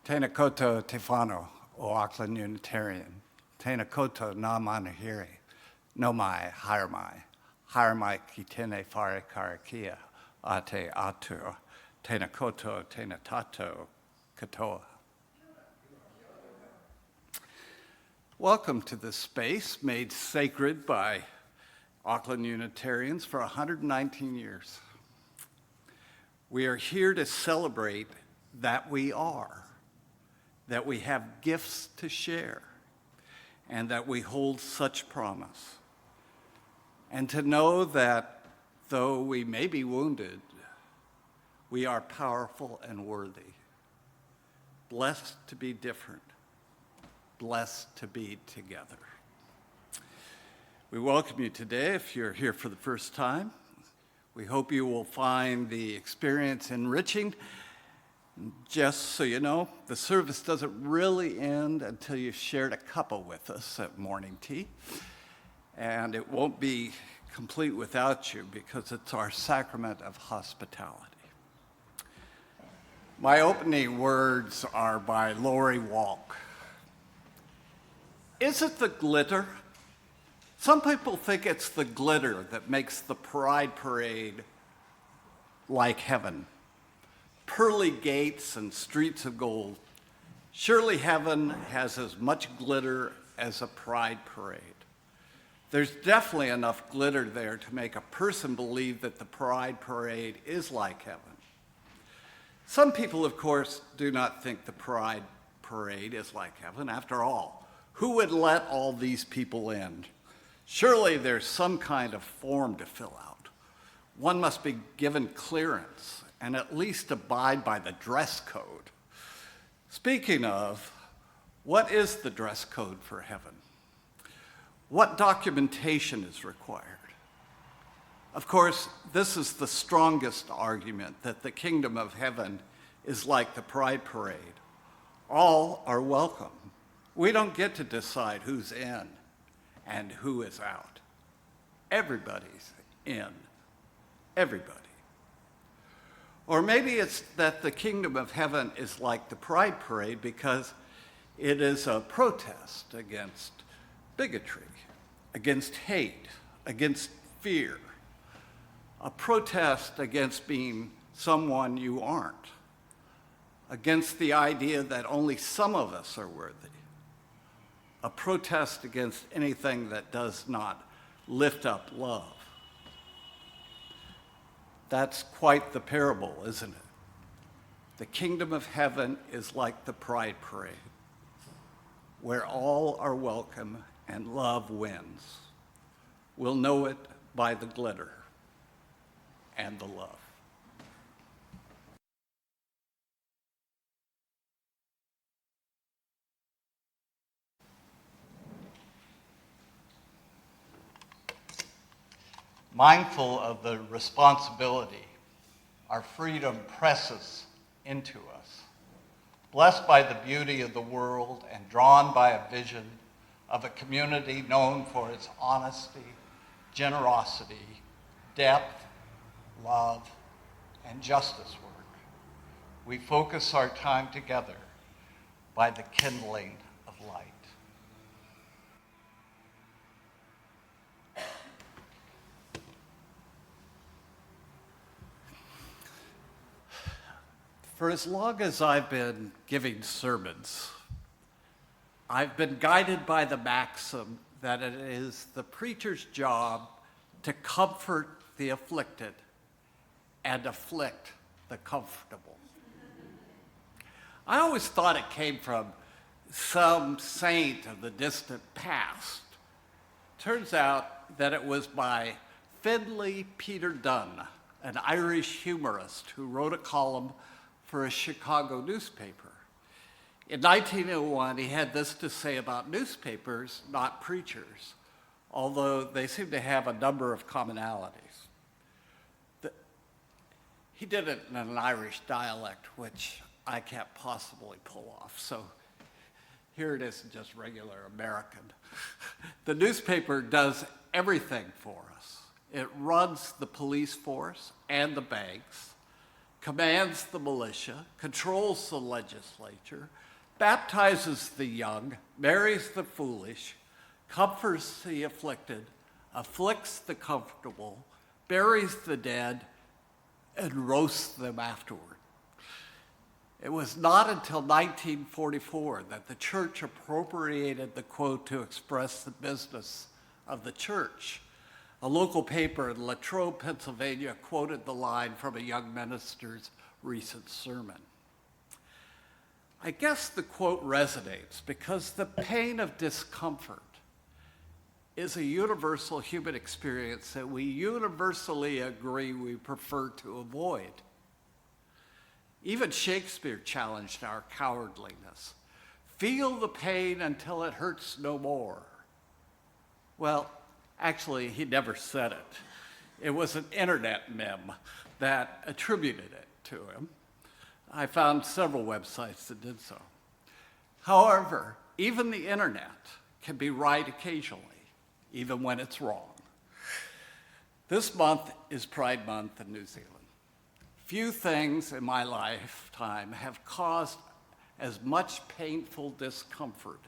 Tēnā koutou te whānau o Auckland Unitarian. Tēnā koutou nā manuhiri. No mai, haere mai ki tēnei whare karakia a te atua. Tēnā koutou, tēnā tātou katoa. Welcome to this space made sacred by Auckland Unitarians for 119 years. We are here to celebrate that we are, that we have gifts to share, and that we hold such promise. And to know that though we may be wounded, we are powerful and worthy. Blessed to be different, blessed to be together. We welcome you today if you're here for the first time. We hope you will find the experience enriching. Just so you know, the service doesn't really end until you've shared a cuppa with us at morning tea. And it won't be complete without you because it's our sacrament of hospitality. My opening words are by Lori Walk. Is it the glitter? Some people think it's the glitter that makes the Pride Parade like heaven. Pearly gates and streets of gold. Surely heaven has as much glitter as a Pride Parade. There's definitely enough glitter there to make a person believe that the Pride Parade is like heaven. Some people, of course, do not think the Pride Parade is like heaven. After all, who would let all these people in? Surely there's some kind of form to fill out. One must be given clearance and at least abide by the dress code. Speaking of, what is the dress code for heaven? What documentation is required? Of course, this is the strongest argument that the kingdom of heaven is like the Pride Parade. All are welcome. We don't get to decide who's in and who is out. Everybody's in, everybody. Or maybe it's that the kingdom of heaven is like the Pride Parade because it is a protest against bigotry, against hate, against fear, a protest against being someone you aren't, against the idea that only some of us are worthy, a protest against anything that does not lift up love. That's quite the parable, isn't it? The kingdom of heaven is like the Pride Parade, where all are welcome and love wins. We'll know it by the glitter and the love. Mindful of the responsibility our freedom presses into us, blessed by the beauty of the world and drawn by a vision of a community known for its honesty, generosity, depth, love, and justice work, we focus our time together by the kindling of light. For as long as I've been giving sermons, I've been guided by the maxim that it is the preacher's job to comfort the afflicted and afflict the comfortable. I always thought it came from some saint of the distant past. Turns out that it was by Findlay Peter Dunn, an Irish humorist who wrote a column for a Chicago newspaper. In 1901, he had this to say about newspapers, not preachers, although they seem to have a number of commonalities. He did it in an Irish dialect, which I can't possibly pull off, so here it is in just regular American. The newspaper does everything for us. It runs the police force and the banks, commands the militia, controls the legislature, baptizes the young, marries the foolish, comforts the afflicted, afflicts the comfortable, buries the dead, and roasts them afterward. It was not until 1944 that the church appropriated the quote to express the business of the church. A local paper in Latrobe, Pennsylvania, quoted the line from a young minister's recent sermon. I guess the quote resonates because the pain of discomfort is a universal human experience that we universally agree we prefer to avoid. Even Shakespeare challenged our cowardliness. Feel the pain until it hurts no more. Well, actually, he never said it. It was an internet meme that attributed it to him. I found several websites that did so. However, even the internet can be right occasionally, even when it's wrong. This month is Pride Month in New Zealand. Few things in my lifetime have caused as much painful discomfort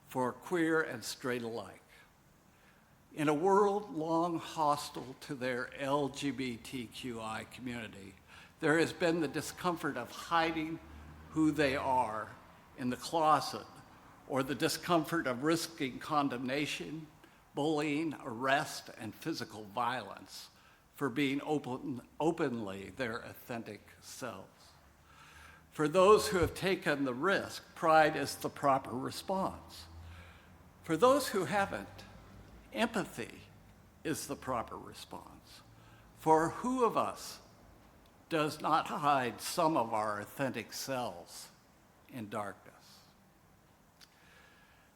for queer and straight alike. In a world long hostile to their LGBTQI community, there has been the discomfort of hiding who they are in the closet, or the discomfort of risking condemnation, bullying, arrest, and physical violence for being openly their authentic selves. For those who have taken the risk, pride is the proper response. For those who haven't, empathy is the proper response. For who of us does not hide some of our authentic selves in darkness?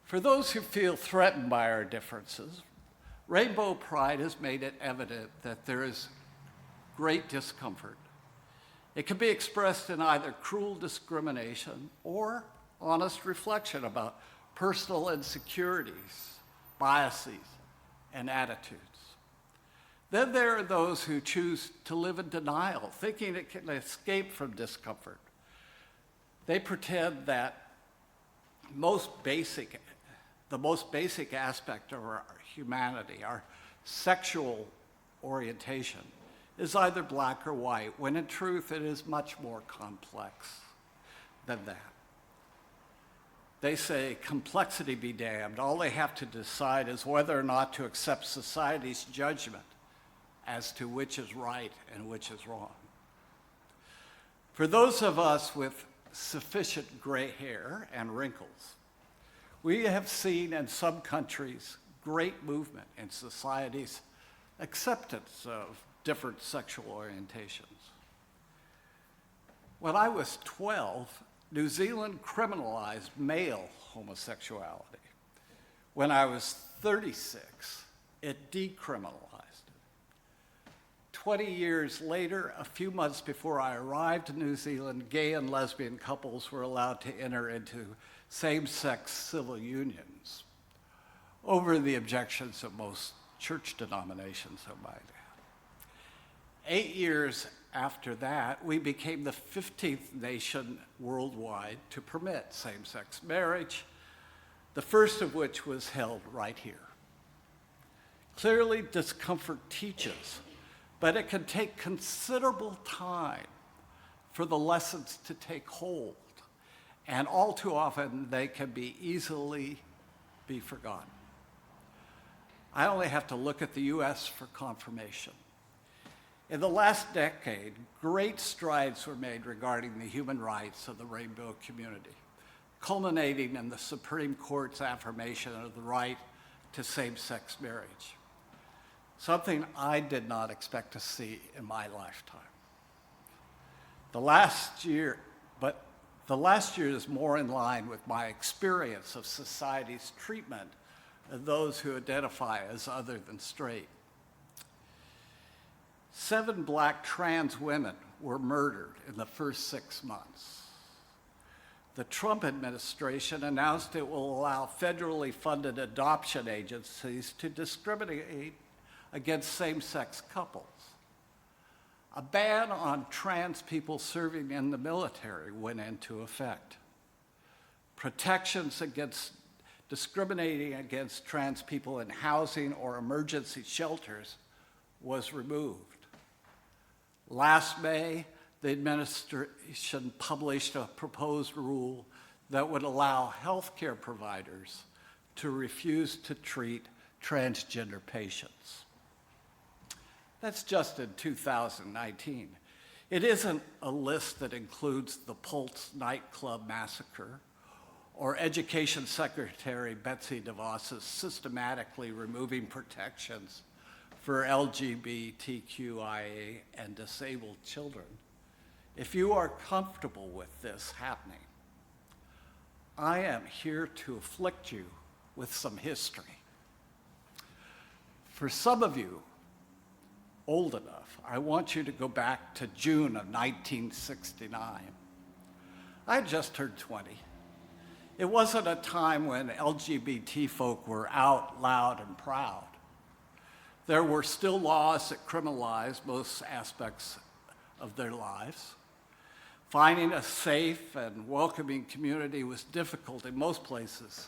For those who feel threatened by our differences, Rainbow Pride has made it evident that there is great discomfort. It can be expressed in either cruel discrimination or honest reflection about personal insecurities, biases, and attitudes. Then there are those who choose to live in denial, thinking it can escape from discomfort. They pretend that the most basic aspect of our humanity, our sexual orientation, is either black or white, when in truth it is much more complex than that. They say, complexity be damned. All they have to decide is whether or not to accept society's judgment as to which is right and which is wrong. For those of us with sufficient gray hair and wrinkles, we have seen in some countries great movement in society's acceptance of different sexual orientations. When I was 12, New Zealand criminalized male homosexuality. When I was 36, it decriminalized it. 20 years later, a few months before I arrived in New Zealand, gay and lesbian couples were allowed to enter into same-sex civil unions over the objections of most church denominations, I might add. 8 years after that, we became the 15th nation worldwide to permit same-sex marriage, the first of which was held right here. Clearly, discomfort teaches, but it can take considerable time for the lessons to take hold, and all too often they can be easily be forgotten. I only have to look at the US for confirmation. In the last decade, great strides were made regarding the human rights of the rainbow community, culminating in the Supreme Court's affirmation of the right to same-sex marriage, something I did not expect to see in my lifetime. The last year is more in line with my experience of society's treatment of those who identify as other than straight. 7 black trans women were murdered in the first 6 months. The Trump administration announced it will allow federally funded adoption agencies to discriminate against same-sex couples. A ban on trans people serving in the military went into effect. Protections against discriminating against trans people in housing or emergency shelters was removed. Last May, the administration published a proposed rule that would allow healthcare providers to refuse to treat transgender patients. That's just in 2019. It isn't a list that includes the Pulse nightclub massacre or Education Secretary Betsy DeVos's systematically removing protections for LGBTQIA and disabled children. If you are comfortable with this happening, I am here to afflict you with some history. For some of you old enough, I want you to go back to June of 1969. I had just turned 20. It wasn't a time when LGBT folk were out loud and proud. There were still laws that criminalized most aspects of their lives. Finding a safe and welcoming community was difficult in most places,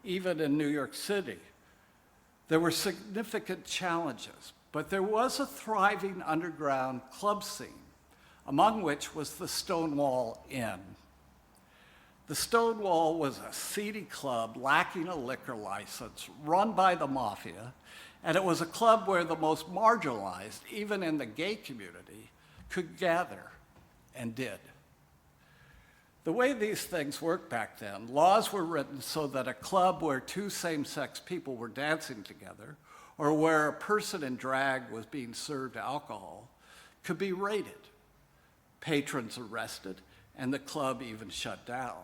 even in New York City. There were significant challenges, but there was a thriving underground club scene, among which was the Stonewall Inn. The Stonewall was a seedy club lacking a liquor license, run by the mafia, and it was a club where the most marginalized, even in the gay community, could gather, and did. The way these things worked back then, laws were written so that a club where two same-sex people were dancing together, or where a person in drag was being served alcohol, could be raided, patrons arrested, and the club even shut down.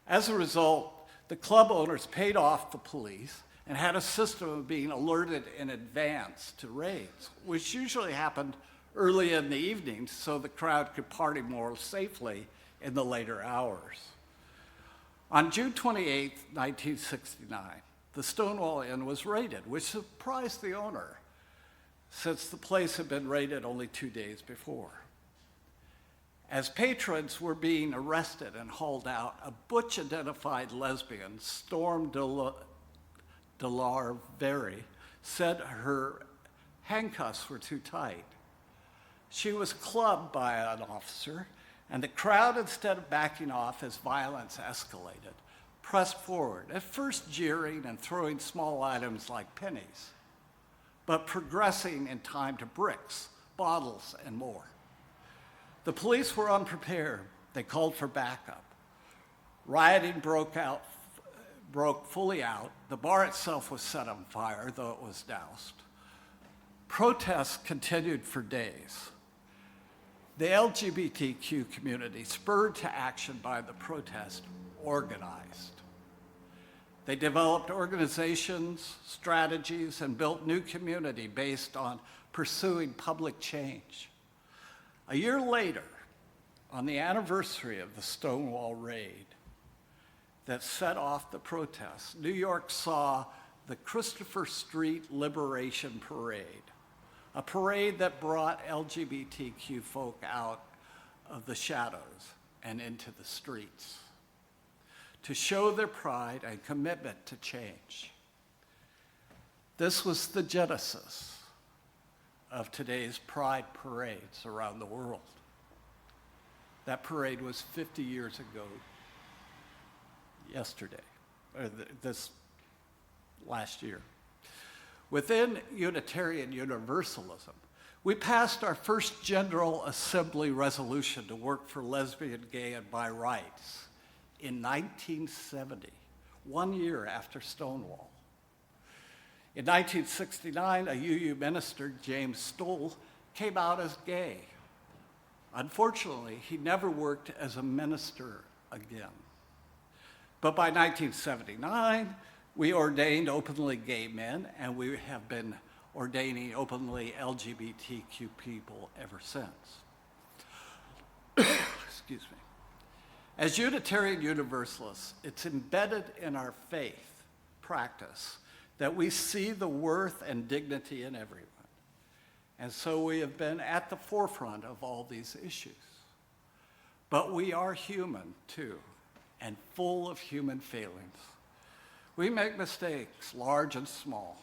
As a result, the club owners paid off the police and had a system of being alerted in advance to raids, which usually happened early in the evening so the crowd could party more safely in the later hours. On June 28, 1969, the Stonewall Inn was raided, which surprised the owner, since the place had been raided only 2 days before. As patrons were being arrested and hauled out, a butch-identified lesbian, Storm DeLarvery, said her handcuffs were too tight. She was clubbed by an officer, and the crowd, instead of backing off as violence escalated, pressed forward, at first jeering and throwing small items like pennies, but progressing in time to bricks, bottles, and more. The police were unprepared. They called for backup. Rioting broke fully out. The bar itself was set on fire, though it was doused. Protests continued for days. The LGBTQ community, spurred to action by the protest, organized. They developed organizations, strategies, and built new community based on pursuing public change. A year later, on the anniversary of the Stonewall raid that set off the protests, New York saw the Christopher Street Liberation Parade, a parade that brought LGBTQ folk out of the shadows and into the streets to show their pride and commitment to change. This was the genesis of today's pride parades around the world. That parade was 50 years ago yesterday, or this last year. Within Unitarian Universalism, we passed our first General Assembly resolution to work for lesbian, gay, and bi rights in 1970, 1 year after Stonewall. In 1969, a UU minister, James Stoll, came out as gay. Unfortunately, he never worked as a minister again. But by 1979, we ordained openly gay men, and we have been ordaining openly LGBTQ people ever since. Excuse me. As Unitarian Universalists, it's embedded in our faith practice that we see the worth and dignity in everyone. And so we have been at the forefront of all these issues. But we are human too, and full of human failings. We make mistakes, large and small.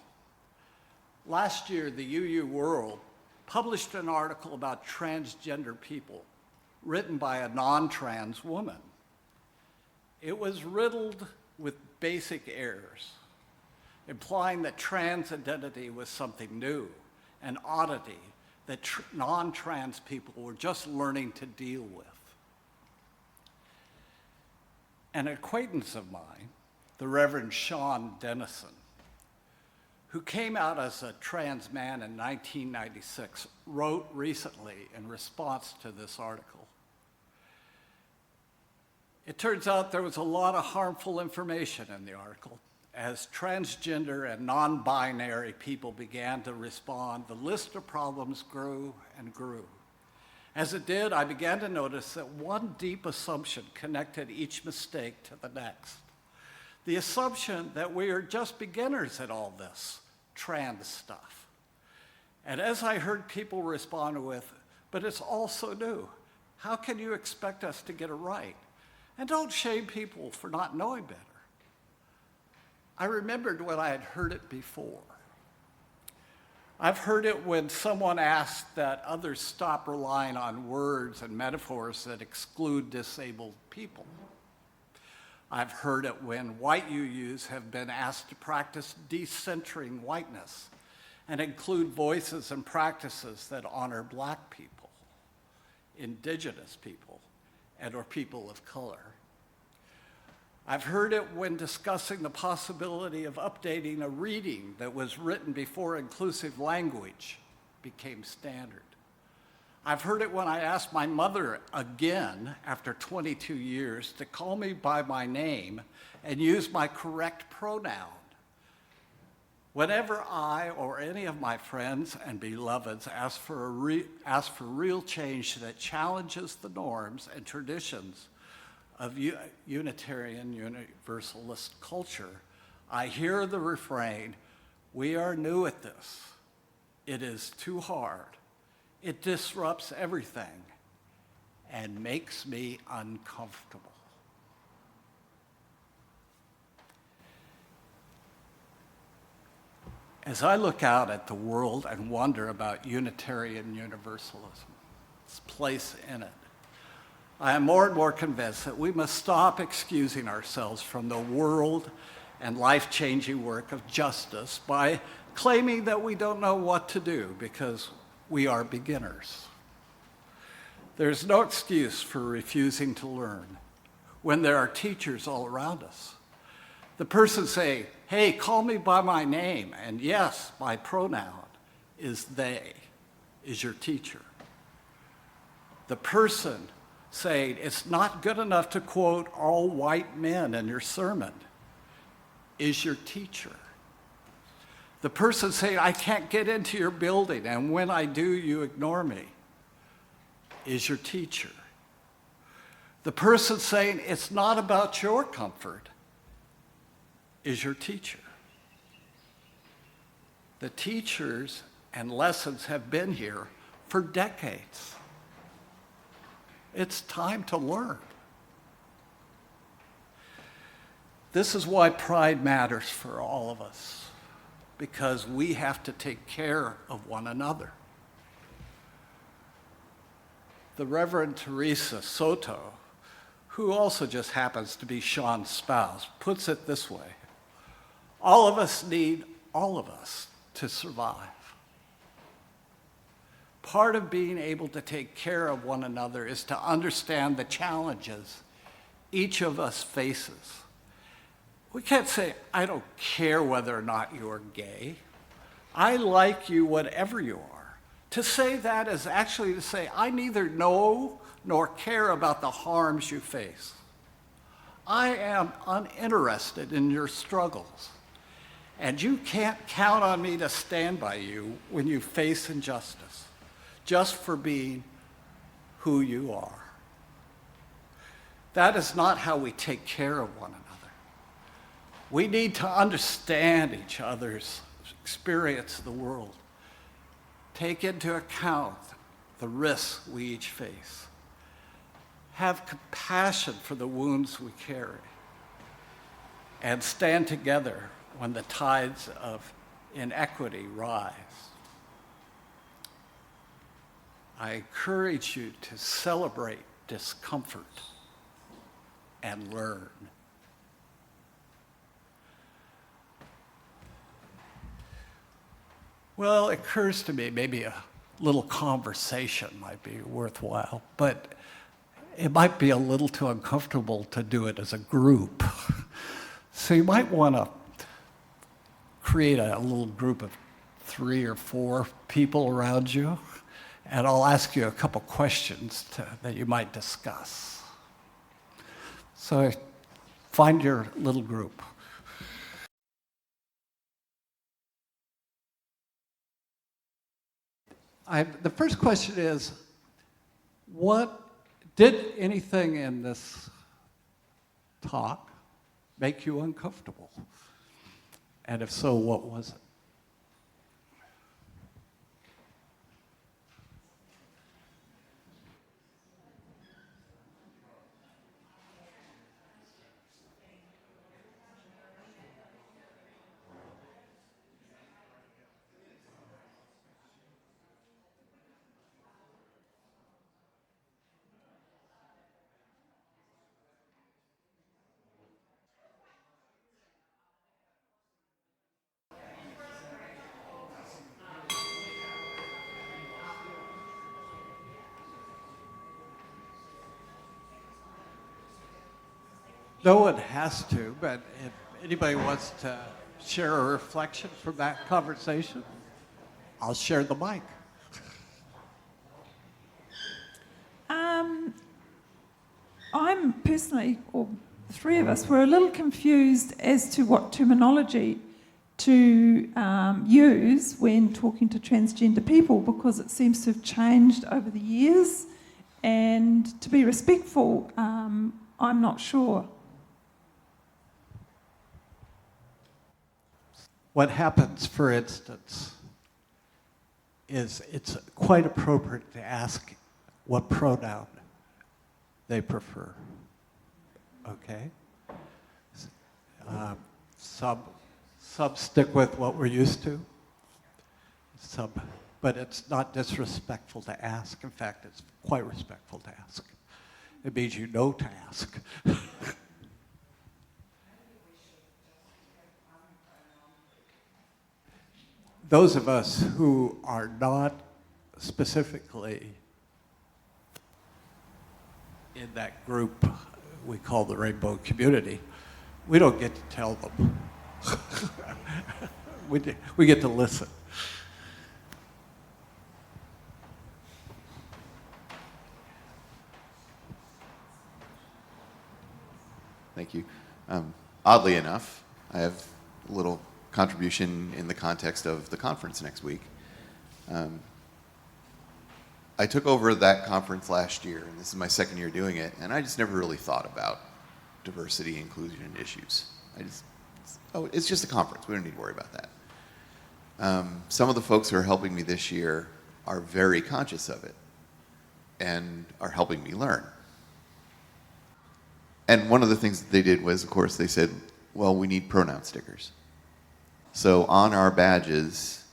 Last year, the UU World published an article about transgender people, written by a non-trans woman. It was riddled with basic errors, implying that trans identity was something new, an oddity that non-trans people were just learning to deal with. An acquaintance of mine, the Reverend Shawn Denison, who came out as a trans man in 1996, wrote recently in response to this article. It turns out there was a lot of harmful information in the article. As transgender and non-binary people began to respond, the list of problems grew and grew. As it did, I began to notice that one deep assumption connected each mistake to the next. The assumption that we are just beginners at all this trans stuff. And as I heard people respond with, but it's all so new. How can you expect us to get it right? And don't shame people for not knowing better. I remembered when I had heard it before. I've heard it when someone asked that others stop relying on words and metaphors that exclude disabled people. I've heard it when white UUs have been asked to practice decentering whiteness and include voices and practices that honor Black people, indigenous people, and/or people of color. I've heard it when discussing the possibility of updating a reading that was written before inclusive language became standard. I've heard it when I asked my mother again, after 22 years, to call me by my name and use my correct pronoun. Whenever I or any of my friends and beloveds ask for real change that challenges the norms and traditions of Unitarian Universalist culture, I hear the refrain, "We are new at this. It is too hard. It disrupts everything and makes me uncomfortable." As I look out at the world and wonder about Unitarian Universalism, its place in it, I am more and more convinced that we must stop excusing ourselves from the world and life-changing work of justice by claiming that we don't know what to do because we are beginners. There's no excuse for refusing to learn when there are teachers all around us. The person saying, "Hey, call me by my name," and yes, my pronoun is they, is your teacher. The person saying, "It's not good enough to quote all white men in your sermon," is your teacher. The person saying, "I can't get into your building, and when I do, you ignore me," is your teacher. The person saying, "It's not about your comfort," is your teacher. The teachers and lessons have been here for decades. It's time to learn. This is why pride matters for all of us, because we have to take care of one another. The Reverend Teresa Soto, who also just happens to be Shawn's spouse, puts it this way: all of us need all of us to survive. Part of being able to take care of one another is to understand the challenges each of us faces. We can't say, "I don't care whether or not you're gay. I like you whatever you are." To say that is actually to say, "I neither know nor care about the harms you face. I am uninterested in your struggles, and you can't count on me to stand by you when you face injustice, just for being who you are." That is not how we take care of one another. We need to understand each other's experience of the world. take into account the risks we each face, have compassion for the wounds we carry, and stand together when the tides of inequity rise. I encourage you to celebrate discomfort and learn. Well, it occurs to me maybe a little conversation might be worthwhile, but it might be a little too uncomfortable to do it as a group. So you might want to create a little group of 3 or 4 people around you, and I'll ask you a couple questions that you might discuss. So find your little group. The first question is, did anything in this talk make you uncomfortable? And if so, what was it? No one has to, but if anybody wants to share a reflection from that conversation, I'll share the mic. I'm personally, or the 3 of us, were a little confused as to what terminology to use when talking to transgender people, because it seems to have changed over the years, and to be respectful, I'm not sure. What happens, for instance, is it's quite appropriate to ask what pronoun they prefer, okay? Some stick with what we're used to, but it's not disrespectful to ask. In fact, it's quite respectful to ask. It means you know to ask. Those of us who are not specifically in that group we call the rainbow community, we don't get to tell them. We get to listen. Thank you. Oddly enough, I have a little contribution in the context of the conference next week. I took over that conference last year, and this is my 2nd year doing it, and I just never really thought about diversity, inclusion, and issues. It's just a conference. We don't need to worry about that. Some of the folks who are helping me this year are very conscious of it and are helping me learn. And one of the things that they did was, of course, they said, well, we need pronoun stickers. So on our badges,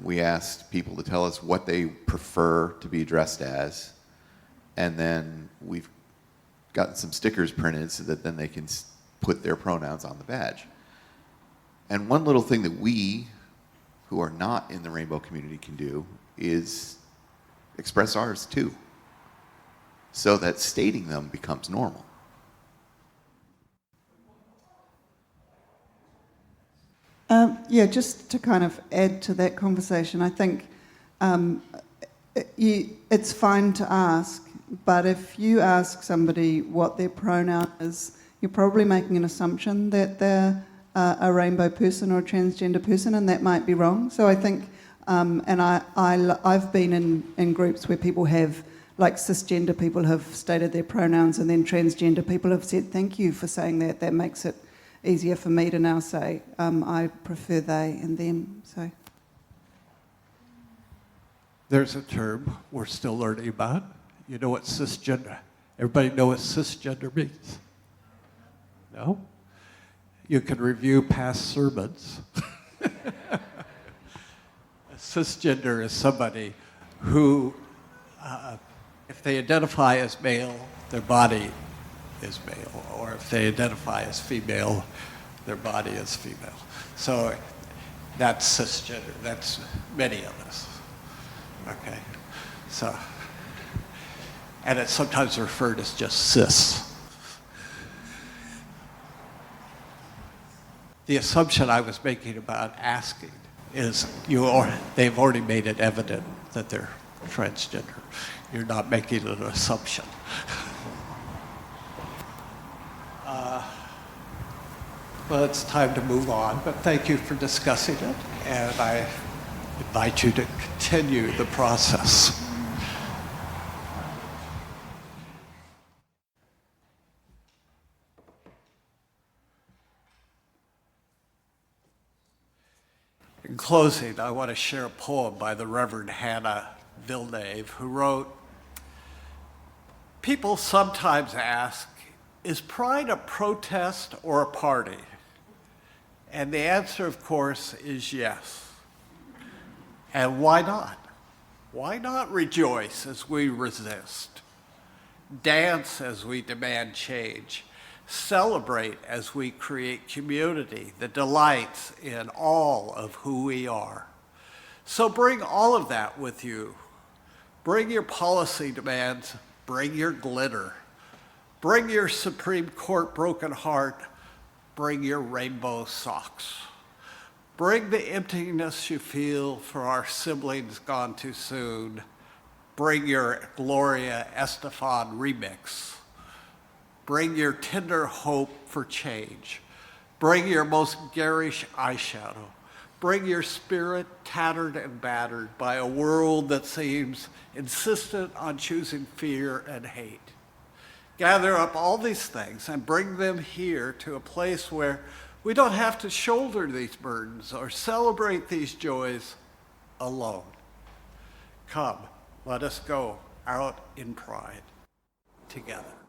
we asked people to tell us what they prefer to be addressed as, and then we've gotten some stickers printed so that then they can put their pronouns on the badge. And one little thing that we, who are not in the rainbow community, can do is express ours too, so that stating them becomes normal. Yeah, just to kind of add to that conversation, I think it's fine to ask, but if you ask somebody what their pronoun is, you're probably making an assumption that they're a rainbow person or a transgender person, and that might be wrong. So I think, and I've been in groups where people have, like cisgender people have stated their pronouns, and then transgender people have said, thank you for saying that. That makes it easier for me to now say I prefer they and them. So There's a term we're still learning about. You know what cisgender, everybody know what cisgender means? No? You can review past sermons. Cisgender is somebody who, if they identify as male, their body is male, or if they identify as female, their body is female. So that's cisgender. That's many of us. Okay, so, and it's sometimes referred as just cis. The assumption I was making about asking is they've already made it evident that they're transgender. You're not making an assumption. Well, it's time to move on, but thank you for discussing it, and I invite you to continue the process. In closing, I want to share a poem by the Reverend Hannah Villeneuve, who wrote, "People sometimes ask, is pride a protest or a party? And the answer, of course, is yes. And why not? Why not rejoice as we resist? Dance as we demand change. Celebrate as we create community that delights in all of who we are. So bring all of that with you. Bring your policy demands, bring your glitter. Bring your Supreme Court broken heart, bring your rainbow socks. Bring the emptiness you feel for our siblings gone too soon. Bring your Gloria Estefan remix. Bring your tender hope for change. Bring your most garish eyeshadow. Bring your spirit tattered and battered by a world that seems insistent on choosing fear and hate. Gather up all these things and bring them here to a place where we don't have to shoulder these burdens or celebrate these joys alone. Come, let us go out in pride together."